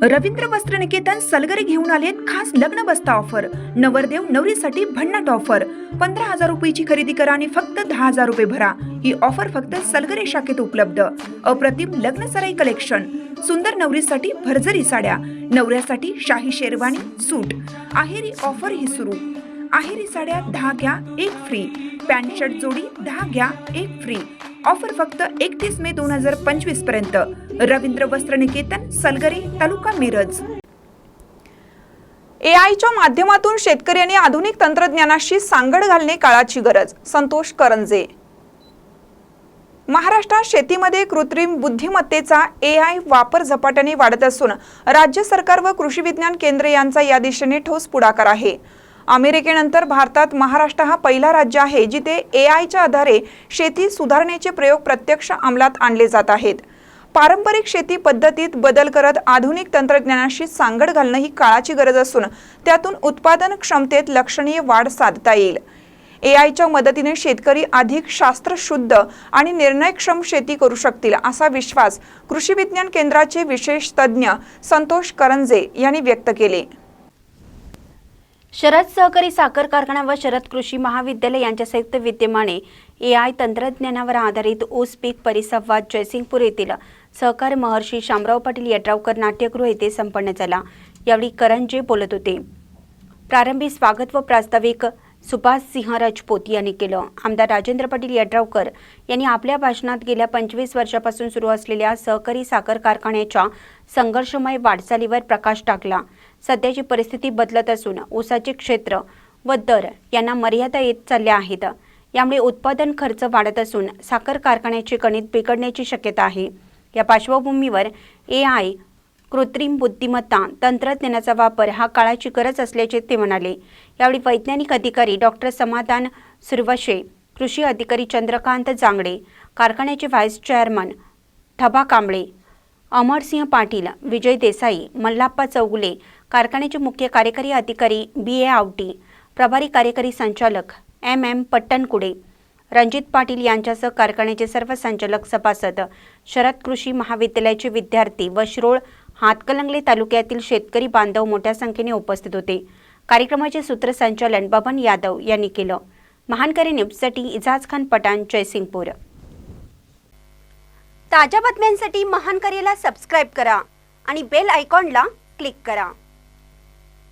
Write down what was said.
रवींद्र वस्त्र निकेतन सलगरे घेऊन आलेत खास लग्न बस्ता ऑफर। नवरदेव नवरीसाठी भन्नाट ऑफर। 15,000 रुपयाची खरेदी करा आणि फक्त 10,000 रुपये भरा। ही ऑफर फक्त सलगरे शाखेत उपलब्ध। अप्रतिम लग्न सराई कलेक्शन, सुंदर नवरीसाठी भरजरी साड्या, नवऱ्यासाठी शाही शेरवानी सूट। आहेरी ऑफर ही सुरू। आहेरी साड्या 10 घ्या 1 फ्री, पॅन्ट शर्ट जोडी 10 घ्या 1 फ्री। ऑफर फक्त 31 मे 2025 पर्यंत। रवींद्र वस्त्र निकेतन सलगरे, तालुका मिरज। एआयच्या माध्यमातून शेतकऱ्यांनी आधुनिक तंत्रज्ञानाशी सांगड घालणे काळाची गरज। संतोष करंजे। महाराष्ट्रात शेतीमध्ये कृत्रिम बुद्धिमत्तेचा एआय वापर झपाट्याने वाढत असून राज्य सरकार व कृषी विज्ञान केंद्र यांचा या दिशेने ठोस पुढाकार आहे। अमेरिकेनंतर भारतात महाराष्ट्र हा पहिला राज्य आहे जिथे एआयच्या आधारे शेती सुधारण्याचे प्रयोग प्रत्यक्ष अंमलात आणले जात आहेत। पारंपरिक शेती पद्धतीत बदल करत आधुनिक तंत्रज्ञानाशी सांगड घालणं ही काळाची गरज असून त्यातून उत्पादन क्षमतेत लक्षणीय वाढ साधता येईल। एआयच्या मदतीने शेतकरी अधिक शास्त्रशुद्ध आणि निर्णयक्षम शेती करू शकतील असा विश्वास कृषी विज्ञान केंद्राचे विशेष तज्ज्ञ संतोष करंजे यांनी व्यक्त केले। शरद सहकारी साखर कारखाना व शरद कृषी महाविद्यालय यांच्या संयुक्त विद्यमाने एआय तंत्रज्ञानावर आधारित ऊस पीक परिसंवाद जयसिंगपूर येथील सहकार महर्षी शामराव पाटील यड्रावकर नाट्यगृह येथे संपन्न झाला। यावेळी करंजे बोलत होते। प्रारंभी स्वागत व प्रास्ताविक सुभाष सिंह राजपूत यांनी केलं। आमदार राजेंद्र पाटील यड्रावकर यांनी आपल्या भाषणात गेल्या 25 वर्षापासून सुरू असलेल्या सहकारी साखर कारखान्याच्या संघर्षमय वाटचालीवर प्रकाश टाकला। सध्याची परिस्थिती बदलत असून ऊसाचे क्षेत्र व दर यांना मर्यादा येत चालल्या आहेत। यामुळे उत्पादन खर्च वाढत असून साखर कारखान्याचे गणित बिघडण्याची शक्यता आहे। या पार्श्वभूमीवर एआय कृत्रिम बुद्धिमत्ता तंत्रज्ञानाचा वापर हा काळाची गरज असल्याचे ते म्हणाले। यावेळी वैज्ञानिक अधिकारी डॉक्टर समाधान सुरवशे, कृषी अधिकारी चंद्रकांत जांगडे, कारखान्याचे व्हाईस चेअरमन ठबा कांबळे, अमरसिंह पाटील, विजय देसाई, मल्लाप्पा चौगुले, कारखान्याचे मुख्य कार्यकारी अधिकारी BA आवटी, प्रभारी कार्यकारी संचालक MM पट्टणकुडे, रणजित पाटील यांच्यासह कारखान्याचे सर्व संचालक सभासद, शरद कृषी महाविद्यालयाचे विद्यार्थी व शिरोळ हातकणंगले तालुक्यातील शेतकरी बांधव मोठ्या संख्येने उपस्थित होते। कार्यक्रमाचे सूत्रसंचालन बबन यादव यांनी केलं। महानकरी न्यूजसाठी इजाज खान पठाण, जयसिंगपूर। ताज्या बातम्यांसाठी महानकरीला सबस्क्राइब करा आणि बेल आयकॉनला क्लिक करा।